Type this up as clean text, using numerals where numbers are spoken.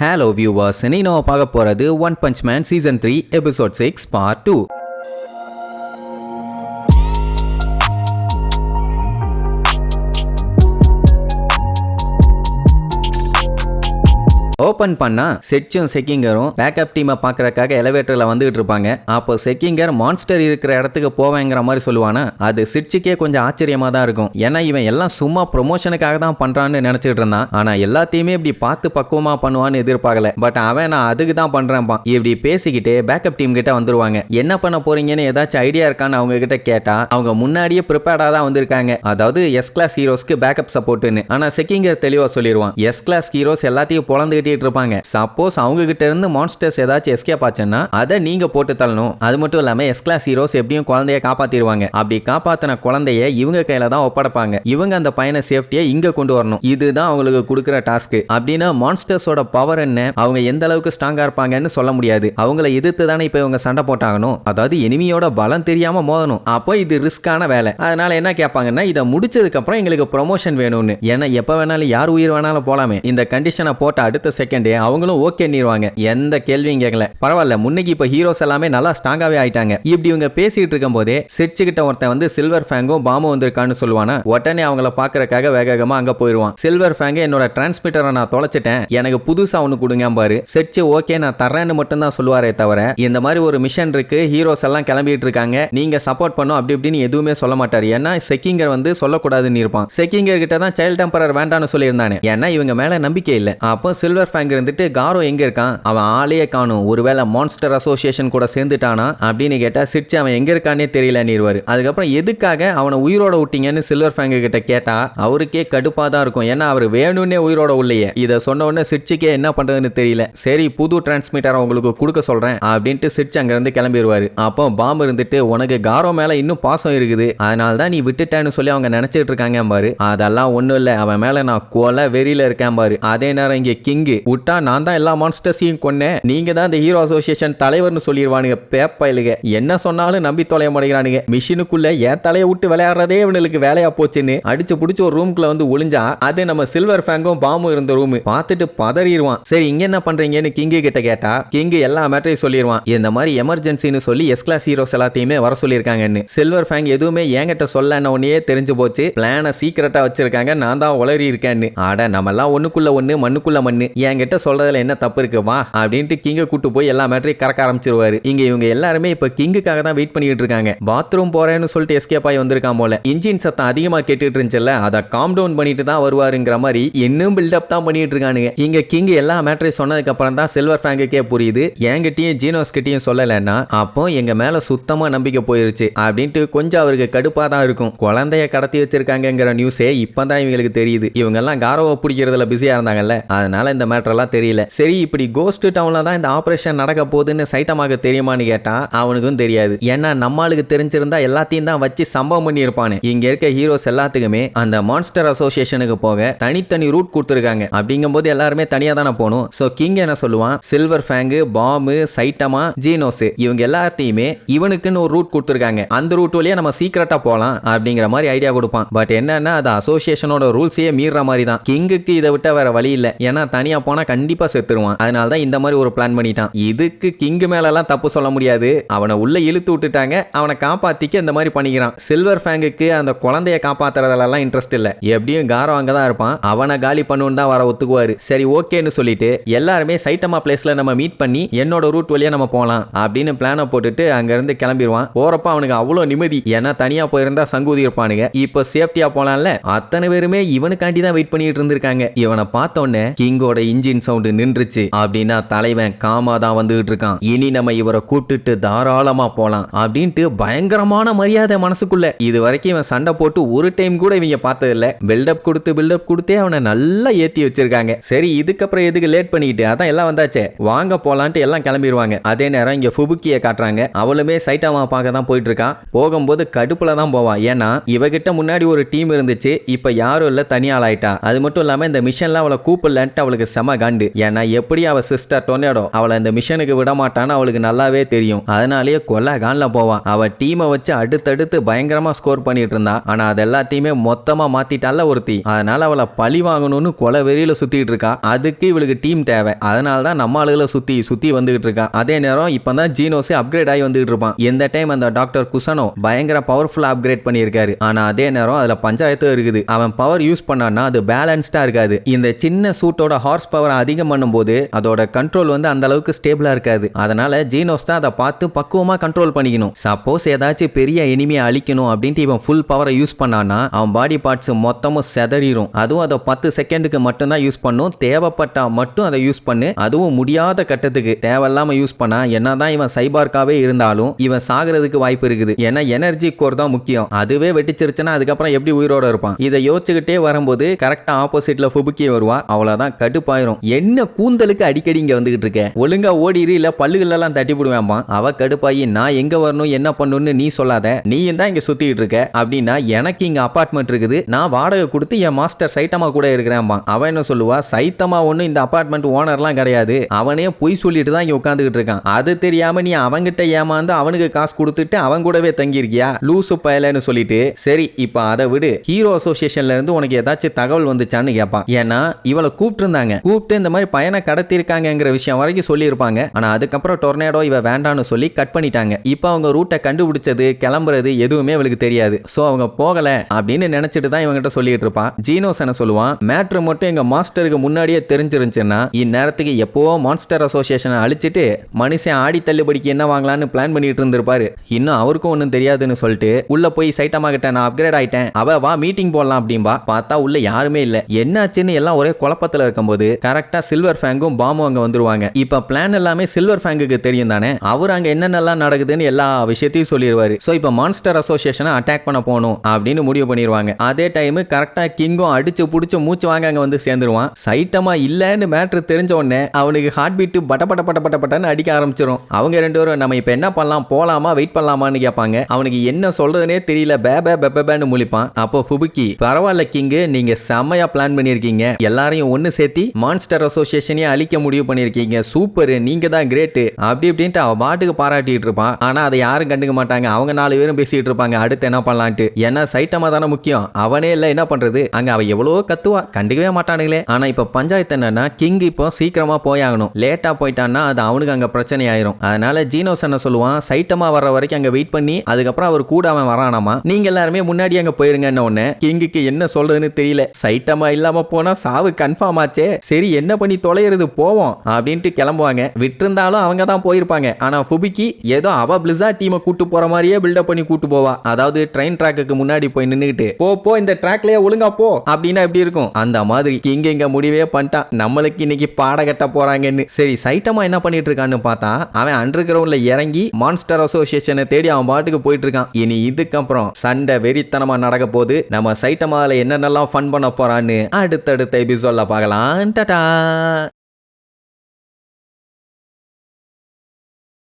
Hello viewers, இன்னைக்கு நம்ம பார்க்க போறது one punch man season 3 episode 6 part 2. Open பண்ணா செட்சும் செக்கிங்கரும் பேக்கப் டீமை பார்க்கறதுக்காக எலிவேட்டர்ல வந்துகிட்டு இருப்பாங்க. அப்போ செக்கிங்கர் மான்ஸ்டர் இருக்கிற இடத்துக்கு போவேங்கிற மாதிரி சொல்லுவானா, அது சிட்சுக்கே கொஞ்சம் ஆச்சரியமா தான் இருக்கும். ஏன்னா இவன் எல்லாம் சும்மா ப்ரொமோஷனுக்காக தான் பண்றான்னு நினைச்சிட்டு இருந்தான். ஆனா எல்லாத்தையுமே இப்படி பார்த்து பக்குவமா பண்ணுவான்னு எதிர்பார்க்கல. பட் அவன் நான் அதுக்கு தான் பண்றேன்பான். இப்படி பேசிக்கிட்டு பேக்கப் டீம் கிட்ட வந்துருவாங்க. என்ன பண்ண போறீங்கன்னு ஏதாச்சும் ஐடியா இருக்கான்னு அவங்க கிட்ட கேட்டா அவங்க முன்னாடியே ப்ரிப்பேர்டா தான் வந்திருக்காங்க. அதாவது எஸ் கிளாஸ் ஹீரோஸ்க்கு பேக்கப் சப்போர்ட்னு. ஆனா செக்கிங்கர் தெளிவா சொல்லிடுவான், எஸ் கிளாஸ் ஹீரோஸ் எல்லாத்தையும் பொழந்து இருப்பாங்க. சப்போஸ் அவங்க கிட்ட இருந்து மான்ஸ்டர்ஸ் ஏதாச்சும் எஸ்கேப் ஆச்சுன்னா அதை நீங்க போட்டு தள்ளணும். அது மட்டும் இல்லாம எஸ் கிளாஸ் ஹீரோஸ் எப்படியும் குழந்தைய காப்பாத்திடுவாங்க. அப்படி காப்பாத்தின குழந்தைய இவங்க கையில தான் ஒப்படைப்பாங்க. இவங்க அந்த பையனை சேஃப்டியா இங்க கொண்டு வரணும். இதுதான் அவங்களுக்கு கொடுக்கிற டாஸ்க். அப்படின்னா மான்ஸ்டர்ஸோட பவர் என்ன, அவங்க எந்த அளவுக்கு ஸ்ட்ராங்கா இருப்பாங்கன்னு சொல்ல முடியாது. அவங்கள எதிர்த்து தானே இப்ப இவங்க சண்டை போட்டாகணும். அதாவது எனிமியோட பலம் தெரியாம மோதணும். அப்போ இது ரிஸ்கான வேலை. அதனால என்ன கேட்பாங்கன்னா, இதை முடிச்சதுக்கு அப்புறம் எங்களுக்கு ப்ரொமோஷன் வேணும்னு. ஏன்னா எப்ப வேணாலும் யார் உயிர் வேணாலும் போலாமே. இந்த கண்டிஷனை போட்ட அடுத்த செகண்டே அவங்களும் ஓகே நீருவாங்க. எந்த கேள்வியும் கேட்கல. பரவாயில்ல, முன்னைக்கு இப்ப ஹீரோஸ் எல்லாமே நல்லா ஸ்ட்ராங்காவே ஆயிட்டாங்க. இப்படி இவங்க பேசிட்டு இருக்கும் போதே சிட்சு கிட்ட ஒருத்தன் வந்து சில்வர் ஃபேங்கும் பாமும் வந்திருக்கான்னு சொல்லுவானா. உடனே அவங்கள பாக்குறதுக்காக வேகமா அங்க போயிருவான். சில்வர் ஃபேங்க என்னோட டிரான்ஸ்மிட்டரை நான் தொலைச்சிட்டேன், எனக்கு புதுசா ஒண்ணு கொடுங்க பாரு. சிட்சு ஓகே நான் தர்றேன்னு மட்டும் தான் சொல்லுவாரே தவிர இந்த மாதிரி ஒரு மிஷன் இருக்கு, ஹீரோஸ் எல்லாம் கிளம்பிட்டு இருக்காங்க, நீங்க சப்போர்ட் பண்ணும் அப்படி இப்படின்னு எதுவுமே சொல்ல மாட்டாரு. ஏன்னா செக்கிங்கர் வந்து சொல்லக்கூடாதுன்னு இருப்பான். செக்கிங்கர் கிட்ட தான் சைல்ட் டெம்பரர் வேண்டான்னு சொல்லியிருந்தானே. ஏன்னா இவங்க மேல நம்பிக்கை இல்ல. அப்போ சில்வர் ஃபேங் இருந்துட்டு காரோ எங்க இருக்கான், அவன் ஆளையே காணும், ஒருவேளை மான்ஸ்டர் அசோசியேஷன் கூட சேர்ந்துட்டானா அப்படின்னு கேட்டா சிட்சு அவன் எங்க இருக்கானே தெரியல நீர்வாரு. அதுக்கப்புறம் எதுக்காக அவனை உயிரோட விட்டீங்கன்னு சில்வர் ஃபேங்க கிட்ட கேட்டா அவருக்கே கடுப்பா தான் இருக்கும். ஏன்னா அவர் வேணும்னே உயிரோட உள்ளையே. இதை சொன்ன உடனே சிட்சுக்கே என்ன பண்றதுன்னு தெரியல. சரி புது டிரான்ஸ்மிட்டரை உங்களுக்கு கொடுக்க சொல்றேன் அப்படின்ட்டு சிட்சு அங்க இருந்து கிளம்பிடுவாரு. அப்போ பாம்பு இருந்துட்டு உனக்கு காரோ மேல இன்னும் பாசம் இருக்குது, அதனால தான் நீ விட்டுட்டேன்னு சொல்லி அவங்க நினைச்சிட்டு இருக்காங்க பாரு. அதெல்லாம் ஒண்ணும் இல்ல, அவன் மேல நான் கொலை வெறியில இருக்கேன் பாரு. அதே நேரம் இங்க கிங்கு விட்டா நான் தான் எல்லா மான்ஸ்டர்ஸையும் கொன்னேன், நீங்க தான் இந்த ஹீரோ அசோசியேஷன் தலைவர்னு சொல்லிடுவானுங்க. பேப்பையிலுங்க என்ன சொன்னாலும் நம்பி தொலைய மாட்டேங்கிறானுங்க. மிஷினுக்குள்ள என் தலையை விட்டு விளையாடுறதே இவனுக்கு வேலையா போச்சுன்னு அடிச்சு பிடிச்சி ஒரு ரூம்குள்ள வந்து ஒளிஞ்சா அது நம்ம சில்வர் ஃபேங்கும் பாமும் இருந்த ரூம். பார்த்துட்டு பதறிடுவான். சரி இங்க என்ன பண்றீங்கன்னு கிங்கு கிட்ட கேட்டா கிங்கு எல்லா மேட்டரையும் சொல்லிடுவான். இந்த மாதிரி எமர்ஜென்சின்னு சொல்லி எஸ் கிளாஸ் ஹீரோஸ் எல்லாத்தையுமே வர சொல்லியிருக்காங்கன்னு. சில்வர் ஃபேங் எதுவுமே என்கிட்ட சொல்லன உடனே தெரிஞ்சு போச்சு, பிளான சீக்கிரட்டா வச்சிருக்காங்க, நான் தான் உளறி இருக்கேன்னு. ஆட நம்ம எல்லாம் ஒண்ணுக்குள்ள ஒண்ணு மண்ணுக்குள்ள மண்ணு, என்கிட்ட சொல்றதுல என்ன தப்பு இருக்கு வா அப்படின்ட்டு கிங்க கூட்டு போய் எல்லா மேட்டரையும் கறக்க ஆரம்பிச்சிருவாரு. இங்க இவங்க எல்லாருமே இப்ப கிங்குக்காக தான் வெயிட் பண்ணிட்டு இருக்காங்க. பாத்ரூம் போறேன்னு சொல்லிட்டு எஸ்கேப் ஆகி வந்திருக்கான் போல. இன்ஜின் சத்தம் அதிகமா கேட்டுட்டு இருந்துச்சுல்ல, அதை காம் டவுன் பண்ணிட்டு தான் வருவாருங்கிற மாதிரி இன்னும் பில்டப் தான் பண்ணிட்டு இருக்கானுங்க. இங்க கிங் எல்லா மேட்டரையும் சொன்னதுக்கு அப்புறம் தான் சில்வர் ஃபேங்குக்கே புரியுது, என்கிட்டயும் ஜீனோஸ் கிட்டயும் சொல்லலைன்னா அப்போ எங்க மேல சுத்தமா நம்பிக்கை போயிருச்சு அப்படின்ட்டு கொஞ்சம் அவருக்கு கடுப்பா தான் இருக்கும். குழந்தைய கடத்தி வச்சிருக்காங்கிற நியூஸே இப்பதான் இவங்களுக்கு தெரியுது. இவங்க எல்லாம் காரோவை பிடிக்கிறதுல பிஸியா இருந்தாங்கல்ல, அதனால இந்த மேட்டர் எல்லாம் தெரியல. சரி இப்படி கோஸ்ட் டவுன்ல தான் இந்த ஆபரேஷன் நடக்க போகுதுன்னு சைட்டமாக தெரியுமான்னு கேட்டா அவனுக்கும் தெரியாது. ஏன்னா நம்மளுக்கு தெரிஞ்சிருந்தா எல்லாத்தையும் தான் வச்சு சம்பவம் பண்ணி இருப்பானு. இங்க இருக்க ஹீரோஸ் எல்லாத்துக்குமே அந்த மான்ஸ்டர் அசோசியேஷனுக்கு போக தனித்தனி ரூட் கொடுத்துருக்காங்க. அப்படிங்கும்போது எல்லாருமே தனியா தானே போகணும். சோ கிங் என்ன சொல்லுவான், சில்வர் ஃபேங்கு பாம்பு சைட்டமா ஜீனோஸ் இவங்க எல்லாத்தையுமே இவனுக்குன்னு ஒரு ரூட் கொடுத்துருக்காங்க, அந்த ரூட் வழியா நம்ம சீக்கிரட்டா போலாம் அப்படிங்கிற மாதிரி ஐடியா கொடுப்பான். பட் என்னன்னா அது அசோசியேஷனோட ரூல்ஸையே மீற மாதிரி தான். கிங்குக்கு இதை விட்ட வேற வழி இல்லை. ஏன்னா தனியா போனா கண்டிப்பா செத்துருவான். அதனால தான் இந்த மாதிரி ஒரு பிளான் பண்ணிட்டான். இதுக்கு கிங் மேல எல்லாம் தப்பு சொல்ல முடியாது. அவனை உள்ள இழுத்து விட்டுட்டாங்க, அவனை காப்பாத்திக்க இந்த மாதிரி பண்ணிக்கிறான். சில்வர் ஃபேங்குக்கு அந்த குழந்தைய காப்பாத்துறதெல்லாம் இன்ட்ரெஸ்ட் இல்ல. எப்படியும் காரோ அங்கதான் இருப்பான், அவனை காலி பண்ணுன்னு தான் வர ஒத்துக்குவாரு. சரி ஓகேன்னு சொல்லிட்டு எல்லாருமே சைட்டமா பிளேஸ்ல நம்ம மீட் பண்ணி என்னோட ரூட் வழியா நம்ம போலாம் அப்படின்னு பிளான போட்டுட்டு அங்க இருந்து கிளம்பிடுவான். போறப்ப அவனுக்கு அவ்வளவு நிம்மதி. ஏன்னா தனியா போயிருந்தா சங்கூதி இருப்பானுங்க, இப்ப சேஃப்டியா போலாம்ல. அத்தனை பேருமே இவனுக்காண்டி தான் வெயிட் பண்ணிட்டு இருந்திருக்காங்க. இவனை பார்த்தோன்னே கிங்கோட இன்ஜின் சவுண்ட் நின்றுச்சு அப்படின்னா தலைவன் காமா தான் வந்துகிட்டு இருக்கான், இனி நம்ம இவரை கூப்பிட்டுட்டு தாராளமா போலாம் அப்படின்ட்டு பயங்கரமான மரியாதை மனசுக்குள்ள. இது வரைக்கும் இவன் சண்டை போட்டு ஒரு டைம் கூட இவங்க பார்த்ததில்ல. பில்டப் கொடுத்தே அவனை நல்லா ஏத்தி வச்சிருக்காங்க. சரி இதுக்கப்புறம் எதுக்கு லேட் பண்ணிக்கிட்டு, அதான் எல்லாம் வந்தாச்சே வாங்க போலான்ட்டு எல்லாம் கிளம்பிடுவாங்க. அதே நேரம் இங்க ஃபுபுக்கியை காட்டுறாங்க. அவளுமே சைட்டாமா பார்க்க தான் போயிட்டு இருக்கான். போகும்போது கடுப்புல தான் போவான். ஏன்னா இவகிட்ட முன்னாடி ஒரு டீம் இருந்துச்சு, இப்ப யாரும் இல்ல, தனியாள் ஆயிட்டா. அது மட்டும் இல்லாம இந்த மிஷன்ல அவளை கூப்பிடலன்ட்டு அவளுக்கு செம காண்டு. ஏன்னா எப்படி அவ சிஸ்டர் டொர்னேடோ அவளை இந்த மிஷனுக்கு விட மாட்டான்னு அவளுக்கு நல்லாவே தெரியும். அதனாலேயே கொல்ல கான்ல போவான். அவ டீமை வச்சு அடுத்தடுத்து பயங்கரமா ஸ்கோர் பண்ணிட்டு இருந்தா. ஆனா அது எல்லாத்தையுமே மொத்தமா மாத்திட்டால ஒருத்தி. அதனால அவளை பழி வாங்கணும்னு கொலை வெறியில சுத்திட்டு இருக்கா. அதுக்கு இவளுக்கு டீம் தேவை. அதனால தான் நம்ம ஆளுகளை சுத்தி சுத்தி வந்துகிட்டு இருக்கா. அதே நேரம் இப்பதான் ஜீனோஸே அப்கிரேட் ஆகி வந்துகிட்டு இருப்பான். இந்த டைம் அந்த டாக்டர் குசனோ பயங்கர பவர்ஃபுல்லா அப்கிரேட் பண்ணியிருக்காரு. ஆனா அதே நேரம் அதுல பஞ்சாயத்து இருக்குது. அவன் பவர் யூஸ் பண்ணான்னா அது பேலன்ஸ்டா இருக்காது. இந்த சின்ன சூட்டோட ஹார்ஸ் பவர் அதிகம் பண்ணும்போது அதோட கண்ட்ரோல் வந்து அந்த அளவுக்கு ஸ்டேபிளா இருக்காது. அதனால ஜீனோஸ் தான் அதை பார்த்து பக்குவமா கண்ட்ரோல் பண்ணிக்கணும். சப்போஸ் ஏதாச்சும் பெரிய எனிமியை அழிக்கணும் அப்படின்ட்டு இவன் ஃபுல் பவரை யூஸ் பண்ணான்னா அவன் பாடி பார்ட்ஸ் மொத்தமும் செதறிடும். அதுவும் அதை 10 செகண்டுக்கு மட்டும்தான் யூஸ் பண்ணும். தேவைப்பட்டா மட்டும் அதை யூஸ் பண்ணு. அதுவும் முடியாத கட்டத்துக்கு தேவையில்லாம யூஸ் பண்ணா என்னதான் இவன் சைபார்க்காவே இருந்தாலும் இவன் சாகிறதுக்கு வாய்ப்பு இருக்குது. ஏன்னா எனர்ஜி கோர் தான் முக்கியம். அதுவே வெட்டிச்சிருச்சுன்னா அதுக்கப்புறம் எப்படி உயிரோட இருப்பான்? இதை யோசிச்சுக்கிட்டே வரும்போது கரெக்டா ஆப்போசிட்ல ஃபுபுக்கி வருவா. அவ்வளவுதான் கடுப்பாயிரும். என்ன கூந்தலுக்கு அடிக்கடி இங்க வந்துகிட்டு இருக்க, ஒழுங்கா ஓடிரு இல்ல பல்லுகள் எல்லாம் தட்டி போடுவேன்பா. அவ கடுப்பாயி நான் எங்க வரணும் என்ன பண்ணணும்னு நீ சொல்லாத, நீ தான் இங்க சுத்திட்டு இருக்க அப்படின்னா எனக்கு இங்க அபார்ட்மெண்ட் இருக்குது, நான் வாடகை கொடுத்து என் மாஸ்டர் சைத்தமா கூட இருக்கிறேன்பா. அவன் என்ன சொல்லுவா, சைத்தமா ஒண்ணு இந்த அபார்ட்மெண்ட் ஓனர்லாம் கிடையாது, அவனே பொய் சொல்லிட்டு தான் இங்க உட்காந்துக்கிட்டு இருக்கான். அது தெரியாம நீ அவங்கிட்ட ஏமாந்து அவனுக்கு காசு கொடுத்துட்டு அவன் கூடவே தங்கி இருக்கியா லூசு பயலன்னு சொல்லிட்டு. சரி இப்ப அதை விடு, ஹீரோ அசோசியேஷன்ல இருந்து உனக்கு ஏதாச்சும் தகவல் வந்துச்சான்னு கேட்பான். ஏன்னா இவளை கூப்பிட்டு இருந்தாங்க, கூப்பிட்டு இந்த மாதிரி பையனை கடத்தி இருக்காங்கிற விஷயம் வரைக்கும் சொல்லி இருப்பாங்க. ஆனா அதுக்கப்புறம் டொர்னேடோ இவ வேண்டான்னு சொல்லி கட் பண்ணிட்டாங்க. இப்ப அவங்க ரூட்டை கண்டுபிடிச்சது கிளம்புறது எதுவுமே அவளுக்கு தெரியாது. சோ அவங்க போகல அப்படின்னு நினைச்சிட்டு தான் இவங்கிட்ட சொல்லிட்டு இருப்பான். ஜீனோஸ் என்ன சொல்லுவான், மேட்ரு மட்டும் எங்க மாஸ்டருக்கு முன்னாடியே தெரிஞ்சிருந்துச்சுன்னா இந்நேரத்துக்கு எப்போ மான்ஸ்டர் அசோசியேஷனை அழிச்சிட்டு மனுஷன் ஆடி தள்ளுபடிக்கு என்ன வாங்கலான்னு பிளான் பண்ணிட்டு இருந்திருப்பாரு. இன்னும் அவருக்கும் ஒன்றும் தெரியாதுன்னு சொல்லிட்டு உள்ள போய் சைட்டமா கிட்ட நான் அப்கிரேட் ஆயிட்டேன், அவ வா மீட்டிங் போடலாம் அப்படின்பா. பார்த்தா உள்ள யாருமே இல்ல. என்னாச்சுன்னு எல்லாம் ஒரே குழப்பத்துல இருக்கும்போது கரெக்டா சில்வர் ஃபேங்கும் பாமும் அங்க வந்துருவாங்க. இப்ப பிளான் எல்லாமே சில்வர் ஃபேங்குக்கு தெரியும் தானே, அவர் அங்க என்னென்னலாம் நடக்குதுன்னு எல்லா விஷயத்தையும் சொல்லிடுவாரு. சோ இப்ப மான்ஸ்டர் அசோசியேஷனை அட்டாக் பண்ண போகணும் அப்படின்னு முடிவு பண்ணிடுவாங்க. அதே டைம் கரெக்டா கிங்கும் அடிச்சு புடிச்சு மூச்சு வாங்க அங்க வந்து சேர்ந்துருவான். சைட்டமா இல்லன்னு மேட்ரு தெரிஞ்ச உடனே அவனுக்கு ஹார்ட் பீட் பட்ட பட்ட பட்ட பட்ட பட்டன்னு அடிக்க ஆரம்பிச்சிடும். அவங்க ரெண்டு பேரும் நம்ம இப்ப என்ன பண்ணலாம், போலாமா வெயிட் பண்ணலாமான்னு கேட்பாங்க. அவனுக்கு என்ன சொல்றதுனே தெரியல, பேபேன்னு முழிப்பான். அப்போ ஃபுபுக்கி, பரவாயில்ல கிங்கு, நீங்க செம்மையா பிளான் பண்ணிருக்கீங்க, எல்லாரையும் ஒன்னு சேர்த்தி மான்ஸ்டர் அசோசியேஷனையே அழிக்க முடிவு பண்ணிருக்கீங்க, சூப்பர், நீங்க தான் கிரேட் அப்படி இப்படின்ட்டு அவ பாட்டுக்கு பாராட்டிட்டு இருப்பான். ஆனா அதை யாரும் கண்டுக்க மாட்டாங்க. அவங்க 4 பேரும் பேசிட்டு இருப்பாங்க அடுத்து என்ன பண்ணலான்ட்டு. ஏன்னா சைட்டமா தானே முக்கியம், அவனே இல்ல என்ன பண்றது, அங்க அவ எவ்வளவோ கத்துவா, கண்டுக்கவே மாட்டானுங்களே. ஆனா இப்ப பஞ்சாயத்து என்னன்னா, கிங் இப்போ சீக்கிரமா போயாகணும், லேட்டா போயிட்டான்னா அது அவனுக்கு அங்க பிரச்சனை ஆயிரும். அதனால ஜீனோஸ் என்ன சொல்லுவான், சைட்டமா வர்ற வரைக்கும் அங்க வெயிட் பண்ணி அதுக்கப்புறம் அவர் கூட அவன் வரானாமா, நீங்க எல்லாருமே முன்னாடி அங்க போயிருங்க. உடனே கிங்குக்கு என்ன சொல்றதுன்னு தெரியல, சைட்டமா இல்லாம போனா சாவு கன்ஃபார்ம் ஆச்சே, சரி என்ன பண்ணி தொலைகிறது போவோம் அப்படின்ட்டு கிளம்புவாங்க. விட்டிருந்தாலும் அவங்க தான் போயிருப்பாங்க. ஆனா ஃபுபிக்கி ஏதோ அவ பிளிஸார்ட் டீமை கூட்டு போற மாதிரியே பில்டப் பண்ணி கூட்டு போவா. அதாவது ட்ரெயின் ட்ராக்குக்கு முன்னாடி போய் நின்னுகிட்டு போ இந்த ட்ராக்லயே ஒழுங்கா போ அப்படின்னா எப்படி இருக்கும், அந்த மாதிரி கிங் இங்க முடிவே பண்ணிட்டான், நம்மளுக்கு இன்னைக்கு பாட கட்ட போறாங்கன்னு. சரி சைட்டமா என்ன பண்ணிட்டு இருக்கான்னு பார்த்தா அவன் அண்டர் கிரவுண்ட்ல இறங்கி மான்ஸ்டர் அசோசியேஷனை தேடி அவன் பாட்டுக்கு போயிட்டு இருக்கான். இனி இதுக்கப்புறம் சண்டை வெறித்தனமா நடக்க போது, நம்ம சைட்டமால என்னென்னலாம் ஃபன் பண்ண போறான்னு அடுத்தடுத்த எபிசோட்ல பார்க்கலாம். டாடா.